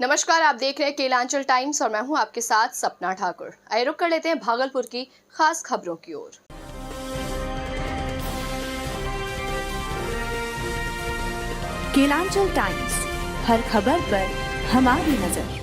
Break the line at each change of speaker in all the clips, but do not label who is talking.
नमस्कार, आप देख रहे हैं केलांचल टाइम्स और मैं हूं आपके साथ सपना ठाकुर। आइए रुक कर लेते हैं भागलपुर की खास खबरों की ओर।
केलांचल टाइम्स, हर खबर पर हमारी नजर।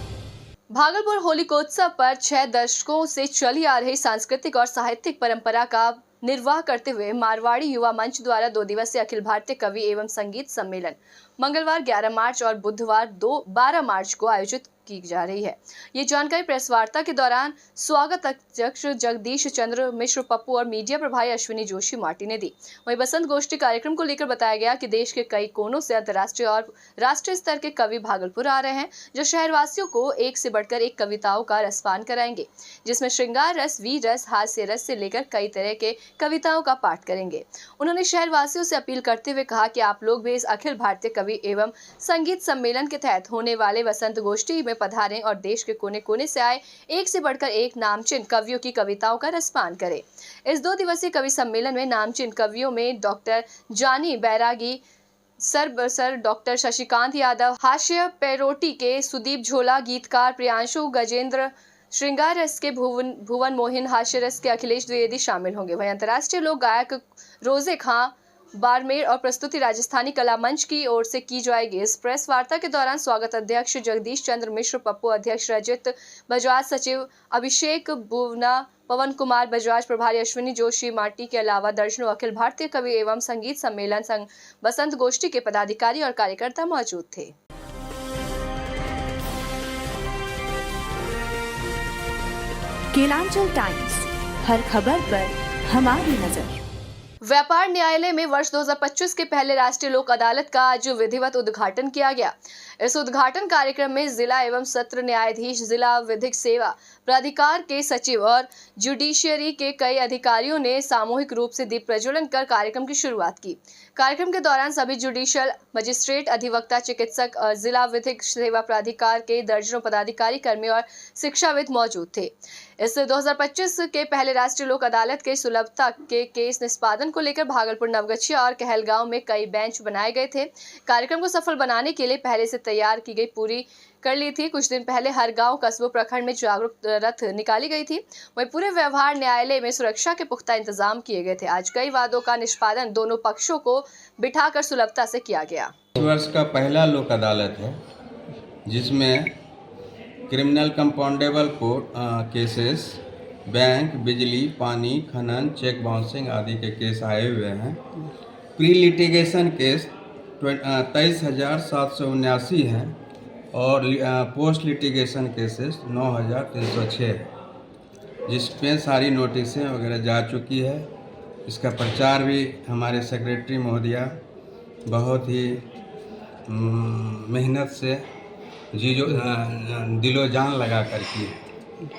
भागलपुर होलिकोत्सव पर 6 दशकों से चली आ रही सांस्कृतिक और साहित्यिक परंपरा का निर्वाह करते हुए मारवाड़ी युवा मंच द्वारा 2 दिवसीय अखिल भारतीय कवि एवं संगीत सम्मेलन मंगलवार 11 मार्च और बुधवार 12 मार्च को आयोजित की जा रही है। ये जानकारी प्रेस वार्ता के दौरान स्वागत अध्यक्ष जगदीश चंद्र मिश्र पप्पू और मीडिया प्रभारी अश्विनी जोशी माटी ने दी। वहीं बसंत गोष्ठी कार्यक्रम को लेकर बताया गया कि देश के कई कोनों से अंतर्राष्ट्रीय और राष्ट्रीय स्तर के कवि भागलपुर आ रहे हैं, जो शहरवासियों को एक से बढ़कर एक कविताओं का रसपान कराएंगे, जिसमें श्रृंगार रस, वीर रस, हास्य रस से लेकर कई तरह के कविताओं का पाठ करेंगे। उन्होंने शहरवासियों से अपील करते हुए कहा कि आप लोग भी इस अखिल भारतीय कवि एवं संगीत सम्मेलन के तहत होने वाले बसंत गोष्ठी में पधारें और देश के कोने कोने से आए एक से बढ़कर एक नामचीन कवियों की कविताओं का रसपान करें। इस 2 दिवसीय कवि सम्मेलन में नामचीन कवियों में डॉक्टर जानी बैरागी सर डॉक्टर शशिकांत यादव, हास्य पैरोटी के सुदीप झोला, गीतकार प्रियांशु गजेंद्र, श्रृंगार रस के भुवन मोहिन, हास्य रस के अखिलेश द्विवेदी शामिल होंगे। वहीं अंतर्राष्ट्रीय लोक गायक रोजे खां बाड़मेर और प्रस्तुति राजस्थानी कला मंच की ओर से की जाएगी। इस प्रेस वार्ता के दौरान स्वागत अध्यक्ष जगदीश चंद्र मिश्र पप्पू, अध्यक्ष रजित बजाज, सचिव अभिषेक बुवना, पवन कुमार बजाज, प्रभारी अश्विनी जोशी माटी के अलावा दर्जनों अखिल भारतीय कवि एवं संगीत सम्मेलन संघ बसंत गोष्ठी के पदाधिकारी और कार्यकर्ता मौजूद थे।
केलांचल टाइम्स, हर खबर पर हमारी नजर।
व्यापार न्यायालय में वर्ष 2025 के पहले राष्ट्रीय लोक अदालत का आज विधिवत उद्घाटन किया गया। इस उद्घाटन कार्यक्रम में जिला एवं सत्र न्यायाधीश, जिला विधिक सेवा प्राधिकार के सचिव और जुडिशियरी के कई अधिकारियों ने सामूहिक रूप से दीप प्रज्वलन कर कार्यक्रम की शुरुआत की। कार्यक्रम के दौरान सभी जुडिशियल मजिस्ट्रेट, अधिवक्ता, चिकित्सक और जिला विधिक सेवा प्राधिकार के दर्जनों पदाधिकारी, कर्मी और शिक्षाविद मौजूद थे। इस 2025 के पहले राष्ट्रीय लोक अदालत के सुलभता के केस निष्पादन को लेकर भागलपुर, नवगछिया और कहलगांव में कई बेंच बनाए गए थे। कार्यक्रम को सफल बनाने के लिए पहले से तैयार की गई पूरी कर ली थी। कुछ दिन पहले हर गांव, कस्बों, प्रखंड में जागरूक रथ निकाली गई थी। वहीं पूरे व्यवहार न्यायालय में सुरक्षा के पुख्ता इंतजाम किए गए थे। आज कई वादों का निष्पादन दोनों पक्षों को बिठाकर सुलभता से किया गया।
इस वर्ष का पहला लोक अदालत है जिसमें criminal compoundable court cases, bank, बिजली, पानी, खनन, चेक बाउंसिंग आदि के केस आए हुए हैं। प्री लिटिगेशन केस 23,779 हैं और पोस्ट लिटिगेशन केसेस 9,306 है, जिसमें सारी नोटिसें वगैरह जा चुकी है। इसका प्रचार भी हमारे सेक्रेटरी महोदया बहुत ही मेहनत से दिलो जान लगा कर की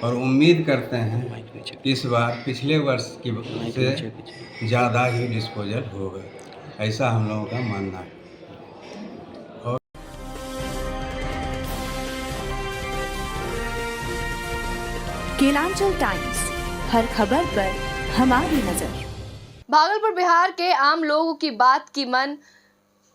और उम्मीद करते हैं कि इस बार पिछले वर्ष की से ज़्यादा ही डिस्पोजल होगा, ऐसा हम लोगों का मानना है।
केलांचल टाइम्स, हर खबर पर हमारी नजर।
भागलपुर बिहार के आम लोगों की बात की मन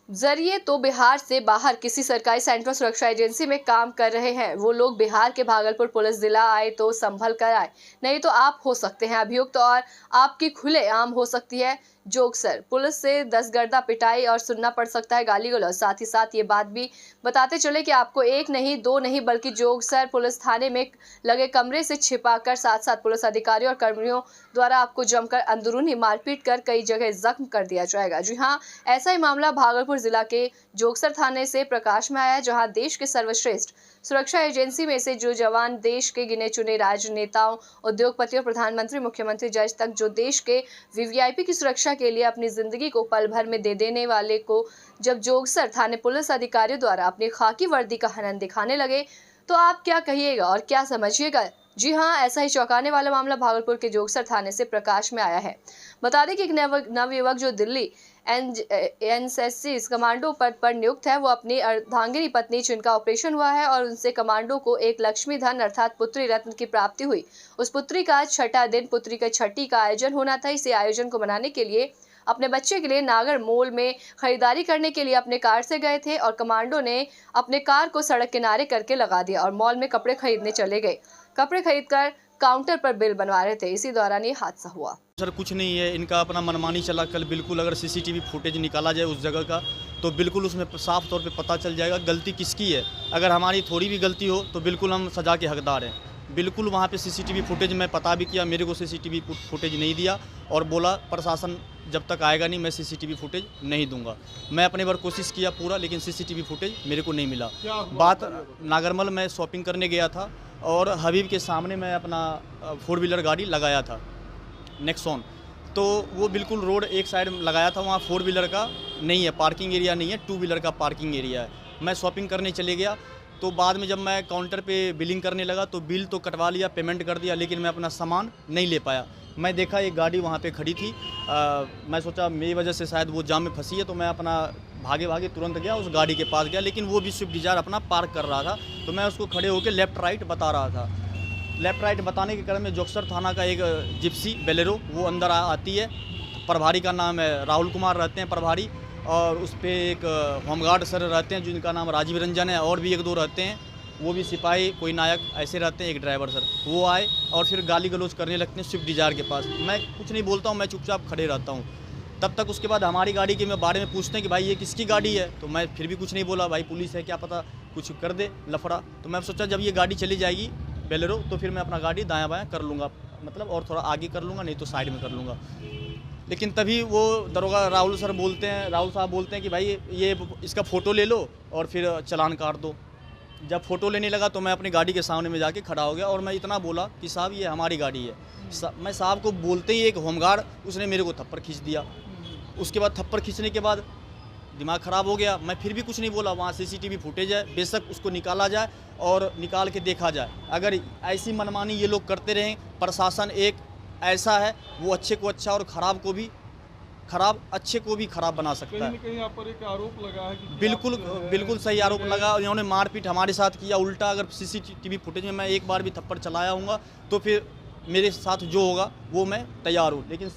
जरिए तो बिहार से बाहर किसी सरकारी सेंट्रल सुरक्षा एजेंसी में काम कर रहे हैं। वो लोग बिहार के भागलपुर पुलिस जिला आए तो संभल कर आए, नहीं तो आप हो सकते हैं अभियुक्त और आपकी खुले आम हो सकती है जोगसर। पुलिस से 10 गर्दा पिटाई और सुनना पड़ सकता है गाली गलौज। साथ ही साथ ये बात भी बताते चले कि आपको 1 नहीं 2 नहीं बल्कि जोगसर पुलिस थाने में लगे कमरे से छिपाकर साथ साथ पुलिस अधिकारियों और कर्मियों द्वारा आपको जमकर अंदरूनी मारपीट कर कई जगह जख्म कर दिया जाएगा। जी हाँ, ऐसा ही मामला भागलपुर जिला के जोगसर थाने से प्रकाश में आया, जहां देश के सर्वश्रेष्ठ सुरक्षा एजेंसी में से जो जवान देश के गिने चुने राजनेताओं, उद्योगपतियों, प्रधानमंत्री, मुख्यमंत्री, जज तक जो देश के वीवीआईपी की सुरक्षा के लिए अपनी जिंदगी को पल भर में दे देने वाले को जब जोगसर थाने पुलिस अधिकारियों द्वारा अपनी खाकी वर्दी का हनन दिखाने लगे तो आप क्या कहिएगा और क्या समझिएगा। जी हाँ, ऐसा ही चौंकाने वाला मामला भागलपुर के जोगसर थाने से प्रकाश में आया है। बता दें कि एक नवयुवक जो दिल्ली एनएससी कमांडो पद पर नियुक्त है, वो अपनी अर्धांगिनी पत्नी जिनका ऑपरेशन हुआ है और उनसे कमांडो को एक लक्ष्मी धन अर्थात पुत्री रत्न की प्राप्ति हुई। उस पुत्री का 6ठा दिन पुत्री के छठी का आयोजन होना था। इसे आयोजन को मनाने के लिए अपने बच्चे के लिए नागर मोल में खरीदारी करने के लिए अपने कार से गए थे और कमांडो ने अपने कार को सड़क किनारे करके लगा दिया और मॉल में कपड़े खरीदने चले गए। कपड़े खरीदकर काउंटर पर बिल बनवा रहे थे, इसी दौरान ये हादसा हुआ।
सर कुछ नहीं है, इनका अपना मनमानी चला। कल बिल्कुल अगर सीसीटीवी फुटेज निकाला जाए उस जगह का तो बिल्कुल उसमें साफ तौर पे पता चल जाएगा गलती किसकी है। अगर हमारी थोड़ी भी गलती हो तो बिल्कुल हम सज़ा के हकदार हैं। बिल्कुल वहाँ पे सीसीटीवी फुटेज मैं पता भी किया, मेरे को सीसीटीवी फुटेज नहीं दिया और बोला प्रशासन जब तक आएगा नहीं मैं सीसीटीवी फुटेज नहीं दूंगा। मैं अपने बार कोशिश किया पूरा, लेकिन सीसीटीवी फुटेज मेरे को नहीं मिला। बात नागरमल में शॉपिंग करने गया था और हबीब के सामने मैं अपना 4 व्हीलर गाड़ी लगाया था नेक्सॉन, तो वो बिल्कुल रोड एक साइड लगाया था, वहाँ 4 व्हीलर का नहीं है, पार्किंग एरिया नहीं है, 2 व्हीलर का पार्किंग एरिया है। मैं शॉपिंग करने चले गया तो बाद में जब मैं काउंटर पे बिलिंग करने लगा तो बिल तो कटवा लिया, पेमेंट कर दिया, लेकिन मैं अपना सामान नहीं ले पाया। मैं देखा एक गाड़ी वहाँ पे खड़ी थी, मैं सोचा मेरी वजह से शायद वो जाम में फंसी है, तो मैं अपना भागे तुरंत गया उस गाड़ी के पास गया, लेकिन वो भी स्विफ्ट डिज़ायर अपना पार्क कर रहा था। तो मैं उसको खड़े होकर लेफ़्ट राइट बता रहा था। लेफ़्ट राइट बताने के क्रम में जोगसर थाना का एक जिप्सी बेलेरो वो अंदर आती है। प्रभारी का नाम है राहुल कुमार रहते हैं प्रभारी, और उस पर एक होमगार्ड सर रहते हैं जिनका नाम राजीव रंजन है, और भी 1-2 रहते हैं, वो भी सिपाही कोई नायक ऐसे रहते हैं, एक ड्राइवर सर। वो आए और फिर गाली गलौज करने लगते हैं स्विफ्ट डिज़ायर के पास। मैं कुछ नहीं बोलता हूँ, मैं चुपचाप खड़े रहता हूँ। तब तक उसके बाद हमारी गाड़ी के बारे में पूछते हैं कि भाई ये किसकी गाड़ी है, तो मैं फिर भी कुछ नहीं बोला, भाई पुलिस है क्या पता कुछ कर दे लफड़ा। तो मैं सोचा जब ये गाड़ी चली जाएगी बेलेरो तो फिर मैं अपना गाड़ी दायां बायां कर लूँगा, मतलब और थोड़ा आगे कर लूँगा, नहीं तो साइड में कर लूँगा। लेकिन तभी वो दरोगा राहुल साहब बोलते हैं कि भाई ये इसका फ़ोटो ले लो और फिर चालान काट दो। जब फ़ोटो लेने लगा तो मैं अपनी गाड़ी के सामने में जाके खड़ा हो गया और मैं इतना बोला कि साहब ये हमारी गाड़ी है। मैं साहब को बोलते ही एक होमगार्ड उसने मेरे को थप्पड़ खींच दिया। उसके बाद थप्पड़ खींचने के बाद दिमाग ख़राब हो गया, मैं फिर भी कुछ नहीं बोला। वहाँ सीसीटीवी फुटेज है, बेशक उसको निकाला जाए और निकाल के देखा जाए। अगर ऐसी मनमानी ये लोग करते रहें, प्रशासन एक ऐसा है वो अच्छे को अच्छा और ख़राब को भी खराब, अच्छे को भी खराब बना सकता है।
कहीं यहाँ पर एक आरोप लगा है कि
बिल्कुल सही आरोप लगा। इन्होंने मारपीट हमारे साथ किया उल्टा। अगर सीसीटीवी फुटेज में मैं एक बार भी थप्पड़ चलाया हूँगा तो फिर मेरे साथ जो होगा वो मैं तैयार हूँ। लेकिन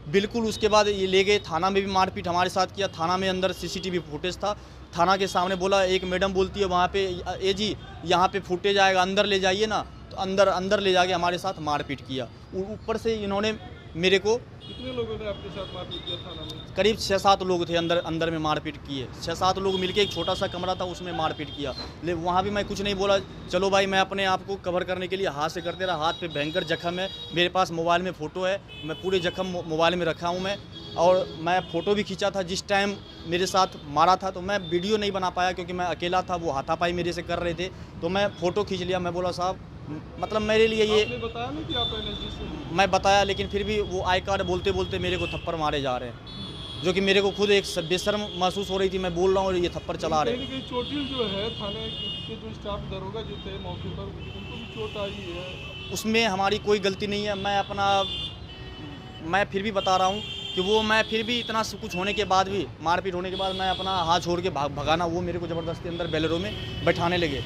बिल्कुल उसके बाद ये ले गए थाना में भी मारपीट हमारे साथ किया। थाना में अंदर सीसीटीवी फुटेज था, थाना के सामने बोला, एक मैडम बोलती है वहाँ पे ए जी यहाँ पे फुटेज आएगा अंदर ले जाइए ना, तो अंदर ले जाके हमारे साथ मारपीट किया। ऊपर से इन्होंने मेरे को,
कितने लोगों ने आपके साथ मारपीट किया थाना में?
करीब 6-7 लोग थे अंदर में मारपीट किए। 6-7 लोग मिलके एक छोटा सा कमरा था उसमें मारपीट किया। ले वहाँ भी मैं कुछ नहीं बोला। चलो भाई मैं अपने आप को कवर करने के लिए हाथ से करते रहा। हाथ पे भयंकर जख्म है, मेरे पास मोबाइल में फ़ोटो है, मैं पूरे जख्म मोबाइल में रखा हूँ मैं। और मैं फ़ोटो भी खींचा था जिस टाइम मेरे साथ मारा था, तो मैं वीडियो नहीं बना पाया क्योंकि मैं अकेला था, वो हाथापाई मेरे से कर रहे थे, तो मैं फ़ोटो खींच लिया। मैं बोला साहब मतलब मेरे लिए ये,
आपने बताया नहीं कि आप एनएसजी से?
मैं बताया, लेकिन फिर भी वो आई कार्ड बोलते बोलते मेरे को थप्पड़ मारे जा रहे हैं, जो कि मेरे को खुद एक बेशर्म महसूस हो रही थी। मैं बोल रहा हूँ और ये थप्पड़ चला रहे हैं।
कहीं चोटिल जो है थाने के जो स्टाफ दरोगा जो थे मौके पर, उनको भी चोट आई है।
उसमें हमारी कोई गलती नहीं है। मैं फिर भी बता रहा हूँ कि वो मैं फिर भी इतना सब कुछ होने के बाद भी, मारपीट होने के बाद, मैं अपना हाथ छोड़ के भगाना, वो मेरे को ज़बरदस्ती अंदर बेलेरो में बैठाने लगे।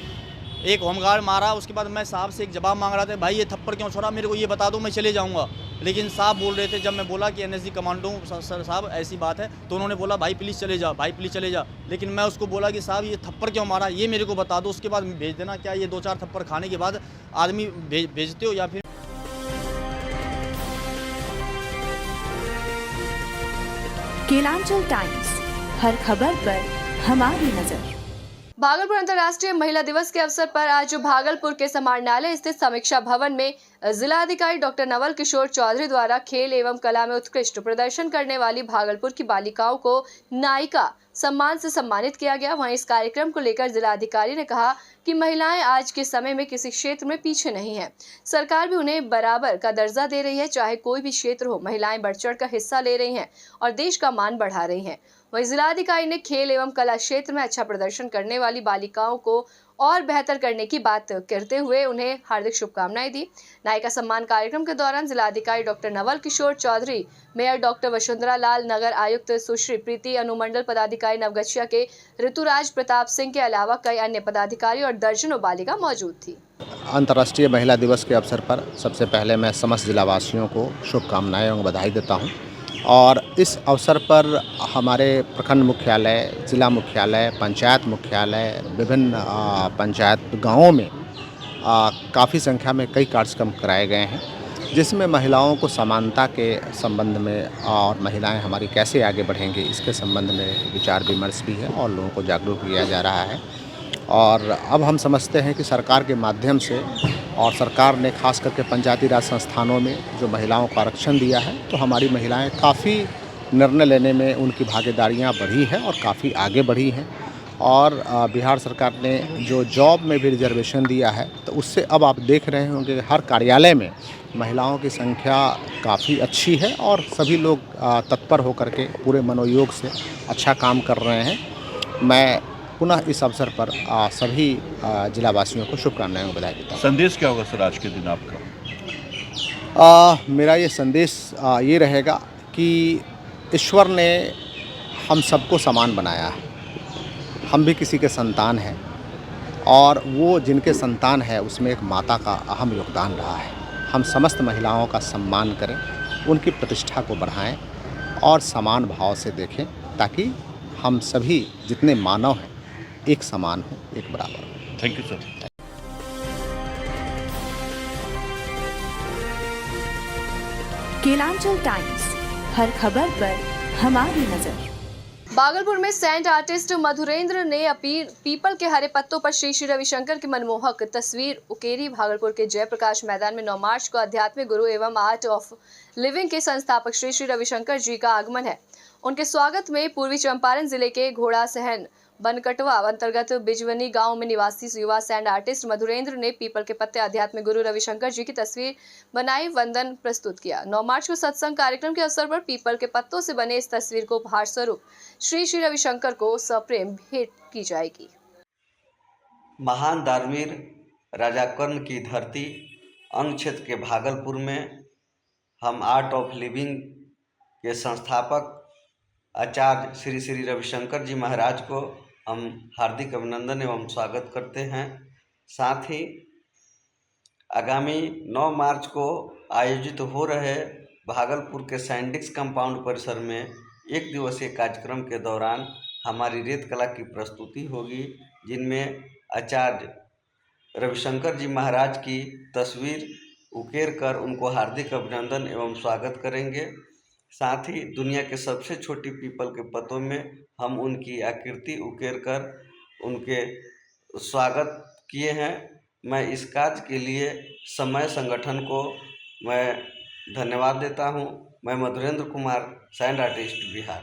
एक होमगार्ड मारा, उसके बाद मैं साहब से एक जवाब मांग रहा था, भाई ये थप्पड़ क्यों छोड़ा, मेरे को ये बता दो, मैं चले जाऊंगा। लेकिन साहब बोल रहे थे, जब मैं बोला कि एनएसजी कमांडो सर साहब ऐसी बात है, तो उन्होंने बोला भाई प्लीज़ चले जा, भाई प्लीज़ चले जा। लेकिन मैं उसको बोला कि साहब ये थप्पड़ क्यों मारा, ये मेरे को बता दो, उसके बाद भेज देना। क्या ये 2-4 थप्पड़ खाने के बाद आदमी भेजते हो या फिर?
केलांचल टाइम्स, हर खबर पर हमारी नजर।
भागलपुर अंतर्राष्ट्रीय महिला दिवस के अवसर पर आज भागलपुर के समाहरणालय स्थित समीक्षा भवन में जिलाधिकारी डॉक्टर नवल किशोर चौधरी द्वारा खेल एवं कला में उत्कृष्ट प्रदर्शन करने वाली भागलपुर की बालिकाओं को नायिका सम्मान से सम्मानित किया गया। वहीं इस कार्यक्रम को लेकर जिलाधिकारी ने कहा कि महिलाएं आज के समय में किसी क्षेत्र में पीछे नहीं हैं। सरकार भी उन्हें बराबर का दर्जा दे रही है, चाहे कोई भी क्षेत्र हो। महिलाएं बढ़-चढ़ कर हिस्सा ले रही हैं और देश का मान बढ़ा रही हैं। वहीं जिलाधिकारी ने खेल एवं कला क्षेत्र में अच्छा प्रदर्शन करने वाली बालिकाओं को और बेहतर करने की बात करते हुए उन्हें हार्दिक शुभकामनाएं दी। नायिका सम्मान कार्यक्रम के दौरान जिलाधिकारी doctor Naval Kishore Chaudhary, mayor doctor Vasundhara लाल, नगर आयुक्त सुश्री प्रीति, अनुमंडल पदाधिकारी नवगछिया के ऋतुराज प्रताप सिंह के अलावा कई अन्य पदाधिकारी और दर्जनों बालिका मौजूद थी।
अंतर्राष्ट्रीय महिला दिवस के अवसर पर सबसे पहले मैं समस्त जिलावासियों को शुभकामनाएं एवं बधाई देता हूं और इस अवसर पर हमारे प्रखंड मुख्यालय, ज़िला मुख्यालय, पंचायत मुख्यालय, विभिन्न पंचायत गाँवों में काफ़ी संख्या में कई कार्यक्रम कराए गए हैं, जिसमें महिलाओं को समानता के संबंध में और महिलाएं हमारी कैसे आगे बढ़ेंगी इसके संबंध में विचार विमर्श भी है और लोगों को जागरूक किया जा रहा है। और अब हम समझते हैं कि सरकार के माध्यम से और सरकार ने खास करके पंचायती राज संस्थानों में जो महिलाओं को आरक्षण दिया है, तो हमारी महिलाएं काफ़ी निर्णय लेने में उनकी भागीदारियां बढ़ी है और काफ़ी आगे बढ़ी हैं। और बिहार सरकार ने जो जॉब में भी रिजर्वेशन दिया है, तो उससे अब आप देख रहे होंगे हर कार्यालय में महिलाओं की संख्या काफ़ी अच्छी है और सभी लोग तत्पर होकर के पूरे मनोयोग से अच्छा काम कर रहे हैं। मैं पुनः इस अवसर पर सभी जिलावासियों को शुभकामनाएं बधाई देता हूँ।
संदेश क्या होगा सर आज के दिन आपका?
मेरा ये संदेश ये रहेगा कि ईश्वर ने हम सबको समान बनाया है। हम भी किसी के संतान हैं और वो जिनके संतान है उसमें एक माता का अहम योगदान रहा है। हम समस्त महिलाओं का सम्मान करें, उनकी प्रतिष्ठा को बढ़ाएं और समान भाव से देखें, ताकि हम सभी जितने मानव हैं एक समान हो, एक बराबर हो।
Thank you sir.
Kelanchal Times, हर खबर पर हमारी नजर।
भागलपुर में सेंट आर्टिस्ट मधुरेंद्र ने पीपल के हरे पत्तों पर श्री श्री रविशंकर की मनमोहक तस्वीर उकेरी। भागलपुर के जयप्रकाश मैदान में 9 मार्च को आध्यात्मिक गुरु एवं आर्ट ऑफ लिविंग के संस्थापक श्री श्री रविशंकर जी का आगमन है। उनके स्वागत में पूर्वी चंपारण जिले के घोड़ा सहन बनकटवा अंतर्गत बिजवनी गांव में निवासी युवा सैंड आर्टिस्ट मधुरेंद्र ने पीपल के पत्ते आध्यात्मिक गुरु रविशंकर जी की तस्वीर बनाई, वंदन प्रस्तुत किया। 9 मार्च को सत्संग कार्यक्रम के अवसर पर पीपल के पत्तों से बने इस तस्वीर को उपहार स्वरूप श्री श्री रविशंकर को सप्रेम भेंट की जाएगी।
महान दानवीर राजा कर्ण की धरती अंग क्षेत्र के भागलपुर में हम आर्ट ऑफ लिविंग के संस्थापक आचार्य श्री श्री रविशंकर जी महाराज को हम हार्दिक अभिनंदन एवं स्वागत करते हैं। साथ ही आगामी 9 मार्च को आयोजित हो रहे भागलपुर के सैंडिक्स कंपाउंड परिसर में 1 दिवसीय कार्यक्रम के दौरान हमारी रेत कला की प्रस्तुति होगी, जिनमें आचार्य रविशंकर जी महाराज की तस्वीर उकेर कर उनको हार्दिक अभिनंदन एवं स्वागत करेंगे। साथ ही दुनिया के सबसे छोटी पीपल के पत्तों में हम उनकी आकृति उकेर कर उनके स्वागत किए हैं। मैं इस कार्य के लिए समय संगठन को मैं धन्यवाद देता हूं। मैं Madhurendra Kumar, sand artist, Bihar.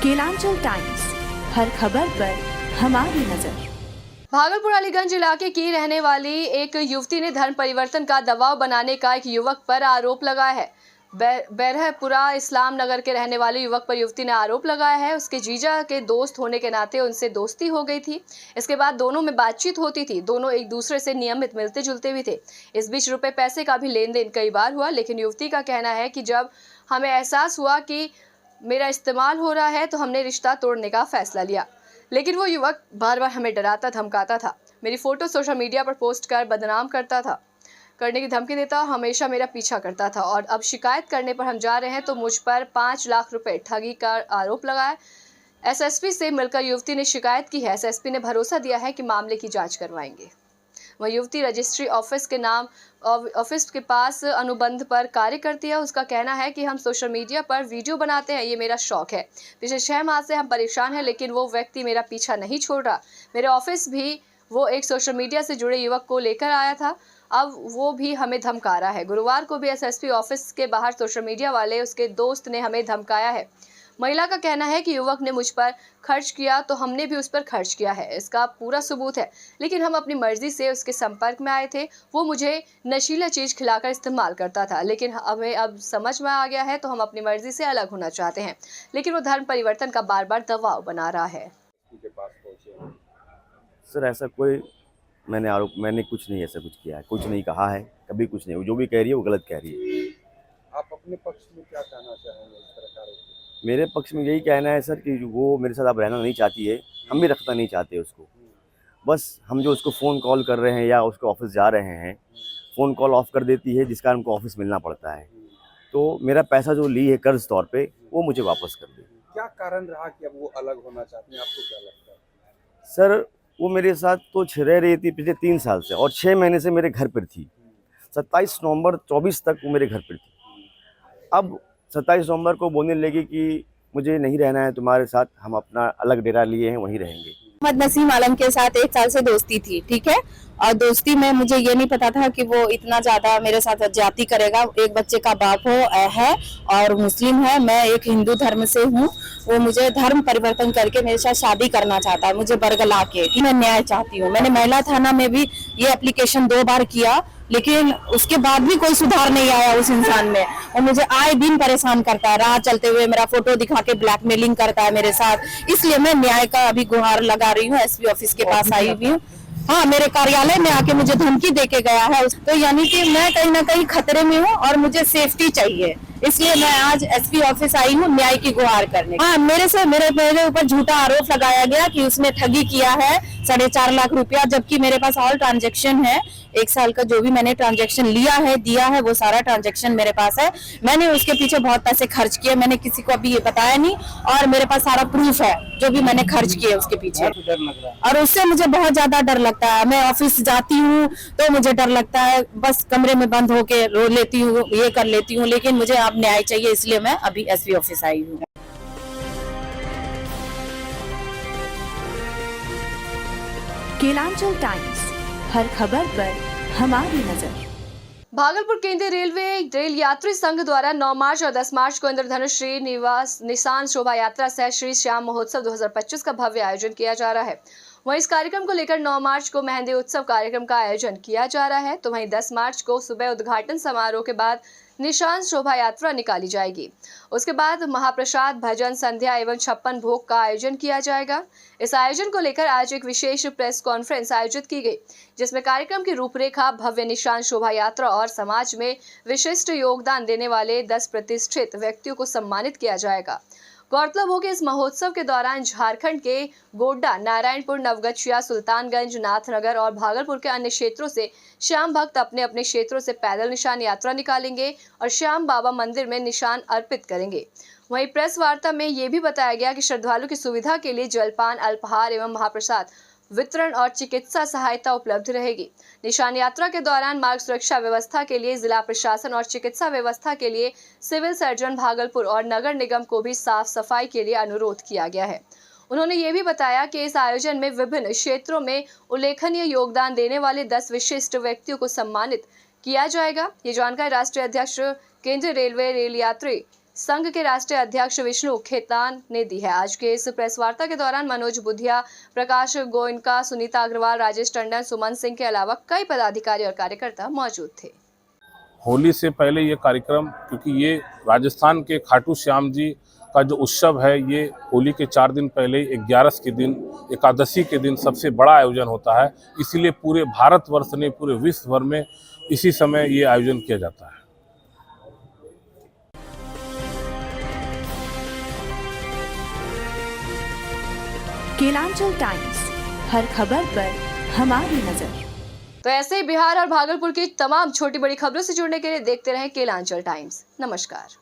Kelanchal Times, हर खबर पर हमारी नजर।
भागलपुर अलीगंज इलाके की रहने वाली एक युवती ने धर्म परिवर्तन का दबाव बनाने का एक युवक पर आरोप लगाया है। बैरहपुरा इस्लाम नगर के रहने वाले युवक पर युवती ने आरोप लगाया है उसके जीजा के दोस्त होने के नाते उनसे दोस्ती हो गई थी। इसके बाद दोनों में बातचीत होती थी, दोनों एक दूसरे से नियमित मिलते जुलते भी थे। इस बीच रुपए पैसे का भी लेन देन कई बार हुआ, लेकिन युवती का कहना है कि जब हमें एहसास हुआ कि मेरा इस्तेमाल हो रहा है तो हमने रिश्ता तोड़ने का फैसला लिया। लेकिन वो युवक बार बार हमें डराता धमकाता था, मेरी फोटो सोशल मीडिया पर पोस्ट कर बदनाम करने की धमकी देता, हमेशा मेरा पीछा करता था और अब शिकायत करने पर हम जा रहे हैं तो मुझ पर 5 लाख रुपए ठगी का आरोप लगाया। एसएसपी से मिलकर युवती ने शिकायत की है। एसएसपी ने भरोसा दिया है कि मामले की जांच करवाएंगे। वह युवती रजिस्ट्री ऑफिस के पास अनुबंध पर कार्य करती है। उसका कहना है कि हम सोशल मीडिया पर वीडियो बनाते हैं, ये मेरा शौक है। पिछले 6 माह से हम परेशान हैं, लेकिन वो व्यक्ति मेरा पीछा नहीं छोड़ रहा। मेरे ऑफिस भी वो एक सोशल मीडिया से जुड़े युवक को लेकर आया था, अब वो भी हमें धमका रहा है। गुरुवार को भी एसएसपी ऑफिस के बाहर सोशल मीडिया वाले उसके दोस्त ने हमें धमकाया है। महिला का कहना है कि युवक ने मुझ पर खर्च किया तो हमने भी उस पर खर्च किया है, इसका पूरा सबूत है, लेकिन हम अपनी मर्जी से उसके संपर्क में आए थे। वो मुझे नशीला चीज खिलाकर इस्तेमाल करता था, लेकिन हमें अब समझ में आ गया है तो हम अपनी मर्जी से अलग होना चाहते हैं, लेकिन वो धर्म परिवर्तन का बार बार दबाव बना रहा है।
सर ऐसा कोई मैंने कुछ नहीं ऐसा कुछ किया है, कुछ नहीं कहा है, कभी कुछ नहीं। जो भी कह रही है वो गलत कह रही है।
आप अपने पक्ष में क्या कहना चाहेंगे इस सरकार को?
मेरे पक्ष में यही कहना है सर कि वो मेरे साथ अब रहना नहीं चाहती है, हम भी रखना नहीं चाहते उसको। बस हम जो उसको फ़ोन कॉल कर रहे हैं या उसके ऑफिस जा रहे हैं, फ़ोन कॉल ऑफ कर देती है, जिस कारण हमको ऑफिस मिलना पड़ता है। तो मेरा पैसा जो ली है कर्ज तौर पे, वो मुझे वापस कर दे।
क्या कारण रहा कि अब वो अलग होना चाहती हैं, आपको क्या लगता है?
सर, वो मेरे साथ तो रह रही थी पिछले 3 साल से, और 6 महीने से मेरे घर पर थी। 27 नवंबर 24 तक वो मेरे घर पर थी। अब 27 नवंबर को बोलने लगी कि मुझे नहीं रहना है तुम्हारे साथ, हम अपना अलग डेरा लिए हैं, वहीं रहेंगे।
मोहम्मद नसीम आलम के साथ 1 साल से दोस्ती थी, ठीक है। और दोस्ती में मुझे ये नहीं पता था कि वो इतना ज्यादा मेरे साथ ज्यादती करेगा। एक बच्चे का बाप है और मुस्लिम है, मैं एक हिंदू धर्म से हूँ। वो मुझे धर्म परिवर्तन करके मेरे साथ शादी करना चाहता है, मुझे बरगला के। मैं न्याय चाहती हूँ। मैंने महिला थाना में भी ये एप्लीकेशन 2 बार किया, लेकिन उसके बाद भी कोई सुधार नहीं आया उस इंसान में। और मुझे आए दिन परेशान करता है, राह चलते हुए मेरा फोटो दिखा के ब्लैकमेलिंग करता है मेरे साथ। इसलिए मैं न्याय का अभी गुहार लगा रही हूँ। एसपी ऑफिस के पास आई हुई हूँ। हाँ, मेरे कार्यालय में आके मुझे धमकी देके गया है। तो यानी कि मैं कहीं ना कहीं खतरे में हूँ और मुझे सेफ्टी चाहिए, इसलिए मैं आज एसपी ऑफिस आई हूँ न्याय की गुहार करने। हाँ, मेरे ऊपर झूठा आरोप लगाया गया कि उसने ठगी किया है 4.5 लाख रुपया, जबकि मेरे पास ऑल ट्रांजैक्शन है। 1 साल का जो भी मैंने ट्रांजैक्शन लिया है, दिया है, वो सारा ट्रांजैक्शन मेरे पास है। मैंने उसके पीछे बहुत पैसे खर्च किए, मैंने किसी को अभी ये बताया नहीं, और मेरे पास सारा प्रूफ है जो भी मैंने खर्च किए उसके पीछे। और उससे मुझे बहुत ज्यादा डर लगता है। मैं ऑफिस जाती हूँ तो मुझे डर लगता है, बस कमरे में बंद होके रो लेती हूँ, ये कर लेती हूँ। लेकिन मुझे अब न्याय चाहिए, इसलिए मैं अभी एसपी ऑफिस आई हूँ।
केलांचल टाइम्स, हर खबर पर हमारी नजर।
भागलपुर केंद्रीय रेलवे रेल यात्री संघ द्वारा 9 मार्च और 10 मार्च को इंद्रधनुष श्री निवास निशान शोभा यात्रा सह श्री श्याम महोत्सव 2025 का भव्य आयोजन किया जा रहा है। वहीं इस कार्यक्रम को लेकर 9 मार्च को मेहंदी उत्सव कार्यक्रम का आयोजन किया जा रहा है, तो वहीं 10 मार्च को सुबह उद्घाटन समारोह के बाद निशान शोभा यात्रा निकाली जाएगी। उसके बाद महाप्रसाद, भजन संध्या एवं 56 भोग का आयोजन किया जाएगा। इस आयोजन को लेकर आज एक विशेष प्रेस कॉन्फ्रेंस आयोजित की गई, जिसमें कार्यक्रम की रूपरेखा, भव्य निशान शोभा यात्रा और समाज में विशिष्ट योगदान देने वाले 10 प्रतिष्ठित व्यक्तियों को सम्मानित किया जाएगा। गौरतलब हो कि इस महोत्सव के दौरान झारखंड के गोड्डा, नारायणपुर, नवगछिया, सुल्तानगंज, नाथनगर और भागलपुर के अन्य क्षेत्रों से श्याम भक्त अपने अपने क्षेत्रों से पैदल निशान यात्रा निकालेंगे और श्याम बाबा मंदिर में निशान अर्पित करेंगे। वहीं प्रेस वार्ता में ये भी बताया गया कि श्रद्धालु की सुविधा के लिए जलपान, अल्पाहार एवं महाप्रसाद वितरण और चिकित्सा सहायता उपलब्ध रहेगी। निशान यात्रा के दौरान मार्ग सुरक्षा व्यवस्था के लिए जिला प्रशासन और चिकित्सा व्यवस्था के लिए सिविल सर्जन भागलपुर और नगर निगम को भी साफ सफाई के लिए अनुरोध किया गया है। उन्होंने ये भी बताया कि इस आयोजन में विभिन्न क्षेत्रों में उल्लेखनीय योगदान देने वाले 10 विशिष्ट व्यक्तियों को सम्मानित किया जाएगा। ये जानकारी राष्ट्रीय अध्यक्ष केंद्रीय रेलवे रेल यात्री संघ के राष्ट्रीय अध्यक्ष विष्णु खेतान ने दी है। आज के इस प्रेस वार्ता के दौरान मनोज बुधिया, प्रकाश गोयनका, सुनीता अग्रवाल, राजेश टंडन, सुमन सिंह के अलावा कई पदाधिकारी और कार्यकर्ता मौजूद थे।
होली से पहले ये कार्यक्रम, क्योंकि ये राजस्थान के खाटू श्याम जी का जो उत्सव है, ये होली के 4 दिन पहले 11 के दिन, एकादशी के दिन सबसे बड़ा आयोजन होता है। इसीलिए पूरे भारतवर्ष ने, पूरे विश्व भर में इसी समय ये आयोजन किया जाता है।
केलांचल टाइम्स, हर खबर पर हमारी नजर।
तो ऐसे ही बिहार और भागलपुर की तमाम छोटी बड़ी खबरों से जुड़ने के लिए देखते रहें केलांचल टाइम्स। नमस्कार।